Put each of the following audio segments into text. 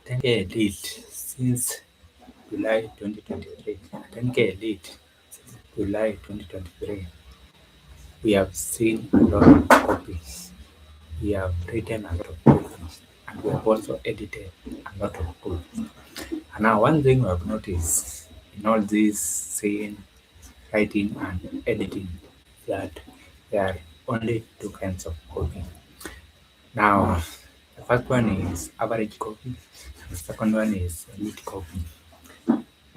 10K lead since July 2023. 10K lead since July 2023. We have seen a lot of copies. We have written a lot of copies, and we have also edited a lot of copies. And now, one thing we have noticed in all this saying, writing, and editing that there are only two kinds of copy. Now, the first one is average copy, and the second one is elite copy.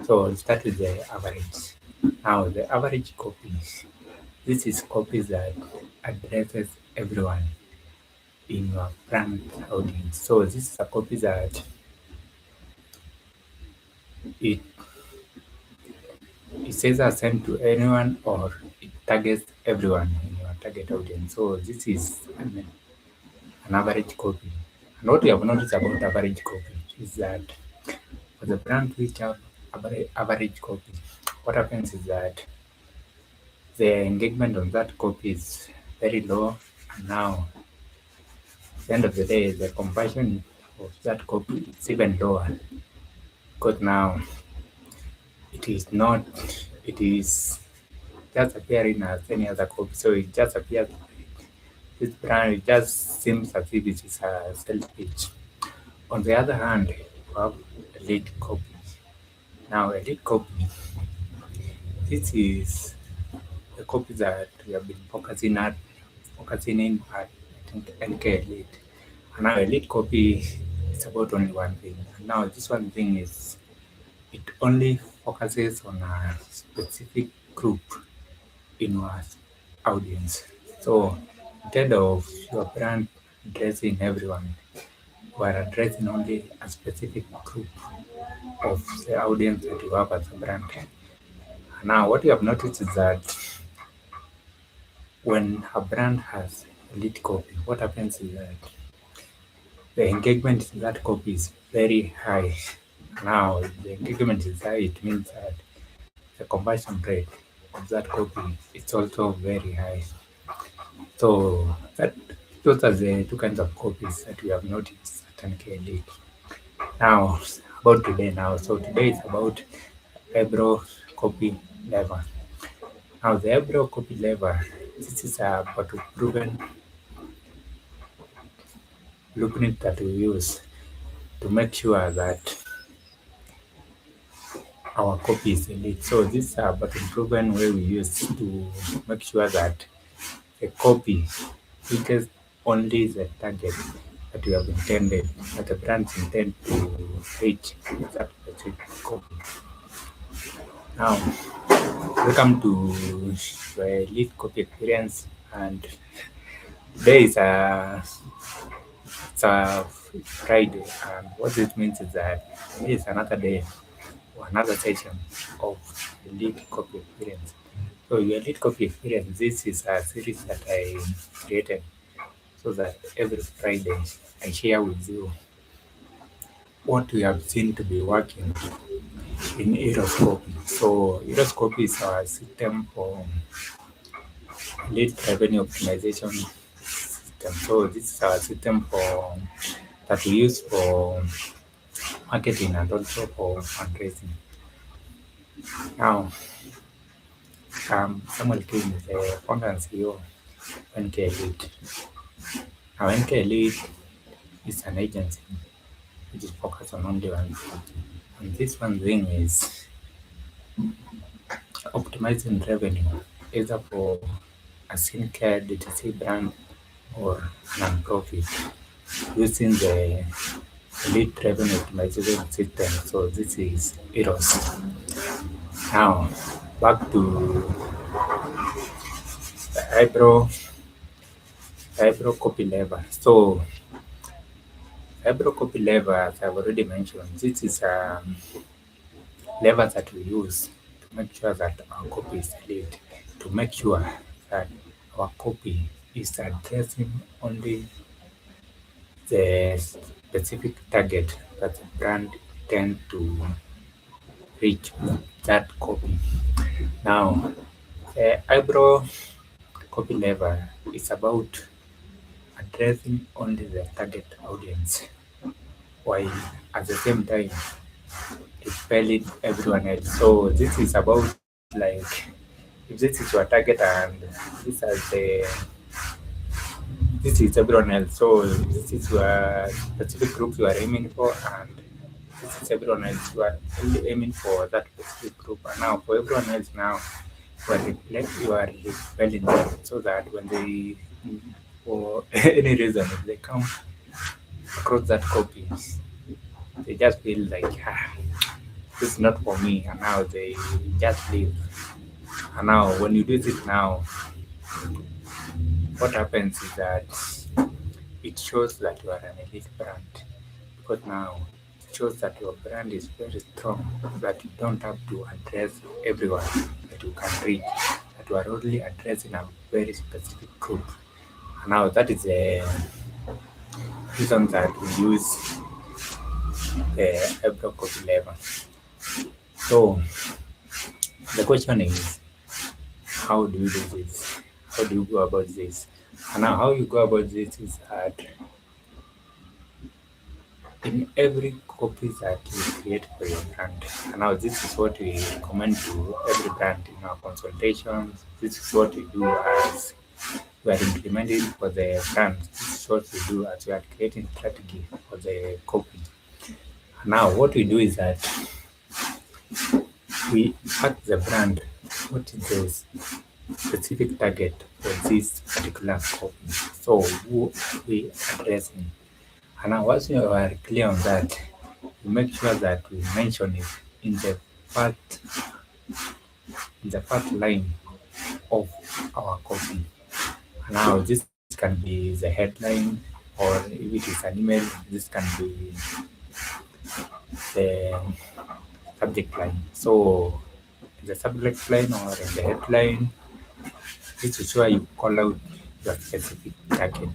So I'll start with the average. Now, the average copy, this is copies that addresses everyone in your brand audience. So this is a copy that it it says are sent to anyone or it targets everyone in your target audience. So this is an average copy. And what we have noticed about average copy is that for the brands which have average copy, what happens is that the engagement on that copy is very low, and now at the end of the day the conversion of that copy is even lower, because now it is just appearing as any other copy. So it just appears this brand, it just seems as if it is a sales page. On the other hand, you have elite copy. Now elite copy, this is the copy that we have been focusing in at, I think, NK Elite. And now elite copy is about only one thing. And now this one thing is it only focuses on a specific group in your audience. So instead of your brand addressing everyone, you are addressing only a specific group of the audience that you have as a brand. Now what you have noticed is that when a brand has elite copy, what happens is that the engagement in that copy is very high. Now the engagement is high, it means that the conversion rate of that copy is also very high. So those are the two kinds of copies that we have noticed at NK Elite. Now about today now. So today is about Eyebrow copy lever. Now the Eyebrow copy lever, this is a battle proven blueprint that we use to make sure that our copy is elite. So this is a battle proven way we use to make sure that the copy reaches only the target that we have intended, that the brands intend to reach with that specific copy. Now, welcome to the elite copy experience, and today is it's a Friday, and what this means is that today is another day or another session of elite copy experience. So your elite copy experience, this is a series that I created so that every Friday I share with you what we have seen to be working in Aeroscopy. So Aeroscopy is our system for lead revenue optimization system. So this is our system for that we use for marketing and also for fundraising. Now, Samuel Kim is the founder and CEO of NK Lead. Now, NK Lead is an agency which is focused on only one thing. And this one thing is optimizing revenue, either for a skincare DTC brand or non-profit, using the lead revenue optimization system. So this is EROS. Now, back to the eyebrow copy lever. So eyebrow copy lever, as I've already mentioned, this is a lever that we use to make sure that our copy is lead, to make sure that our copy is addressing only the specific target that the brand intend to reach with that copy. Now, the eyebrow copy lever is about addressing only the target audience. while at the same time repelling everyone else. So this is about like if this is your target and this is everyone else. So this is your specific group you are aiming for, and this is everyone else you are only aiming for that specific group. And now for everyone else now you are repelling them so that when they for any reason if they come across that copy, they just feel like this is not for me, and now they just leave. And now when you do this now, what happens is that it shows that you are an elite brand, because now it shows that your brand is very strong, that you don't have to address everyone that you can reach, that you are only addressing a very specific group. And now that is the reason that we use the Eyebrow copy level. So the question is, how do you do this? How do you go about this? And now how you go about this is that in every copy that you create for your brand. And now this is what we recommend to every brand in our consultations. This is what we do as we are implementing for the brand. This is what we do as we are creating strategy for the copy. And now what we do is that we ask the brand what is the specific target for this particular copy. So who are we addressing? And now once you are clear on that, we make sure that we mention it in the first line of our copy. And now this can be the headline, or if it is an email, this can be the subject line. So in the subject line or in the headline, this is where you call out your specific target.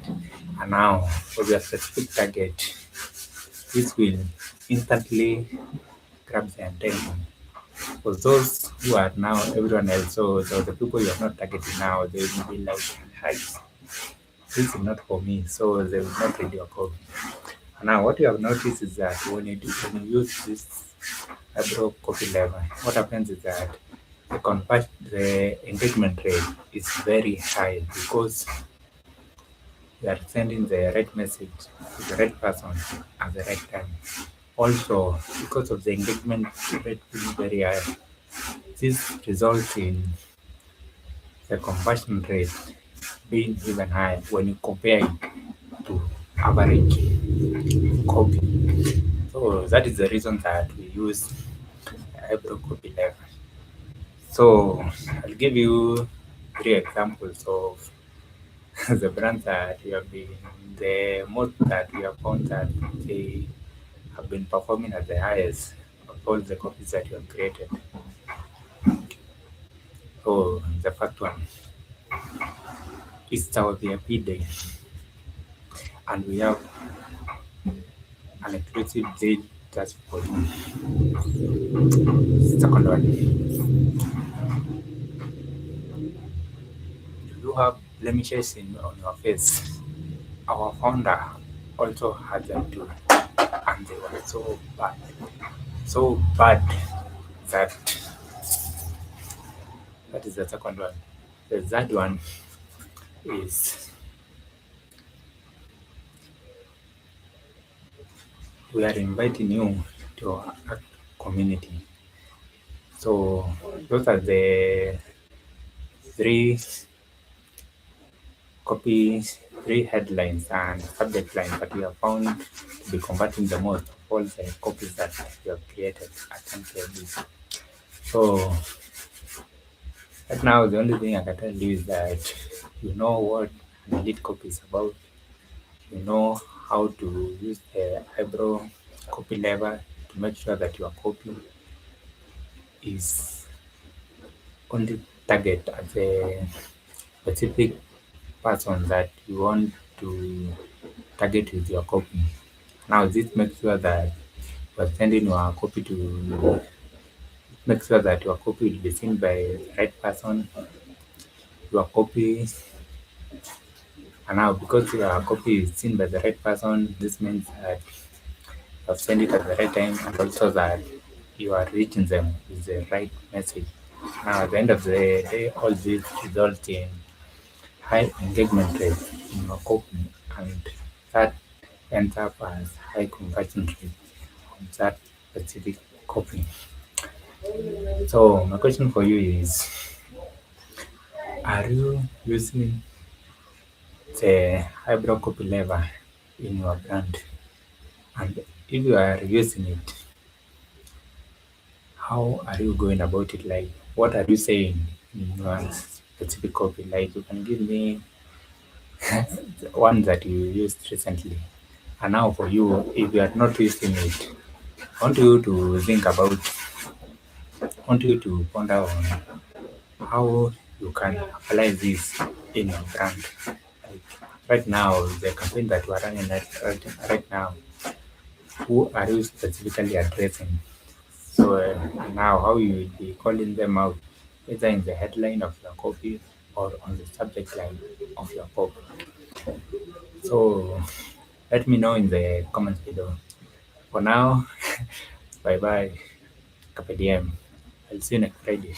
And now for your specific target, this will instantly grab the attention. For those who are now everyone else, so the people you are not targeting now, they will be like, "Hi, this is not for me," so they will not read your copy. And now what you have noticed is that when you use this Eyebrow copy level, what happens is that the engagement rate is very high because you are sending the right message to the right person at the right time. Also, because of the engagement rate being very high, this results in the conversion rate being even high when you compare it to average copy. So that is the reason that we use Eyebrow copy level. So I'll give you 3 examples of the brands that we have been the most that we have found that they have been performing at the highest of all the copies that you have created. So the first one is our VIP day, and we have an exclusive deal just for you. Second one, do you have blemishes on your face? Our founder also had them too, and they were so bad that that is the second one. The third one is we are inviting you to our art community. So those are the three copies, three headlines and subject lines that we have found to be converting the most of all the copies that we have created at MKB. So right now the only thing I can tell you is that you know what an elite copy is about. You know how to use the Eyebrow copy lever to make sure that your copy is only target at the specific person that you want to target with your copy. Now this makes sure that you are sending your copy to make sure that your copy will be seen by the right person. Your copy and now because your copy is seen by the right person, this means that have sent it at the right time, and also that you are reaching them with the right message. Now, at the end of the day, all this results in high engagement rate in your copy, and that ends up as high conversion rate on that specific copy. So, my question for you is, are you using the eyebrow copy lever in your brand? And if you are using it, how are you going about it? Like, what are you saying in your specific copy? Like, you can give me one that you used recently. And now, for you, if you are not using it, I want you to think about, I want you to ponder on how you can apply this in your brand. Like, right now, the campaign that we are running right now, who are you specifically addressing? So now how you will be calling them out, either in the headline of your copy or on the subject line of your copy. So let me know in the comments below. For now, bye bye, Carpe diem. I'll see you next Friday.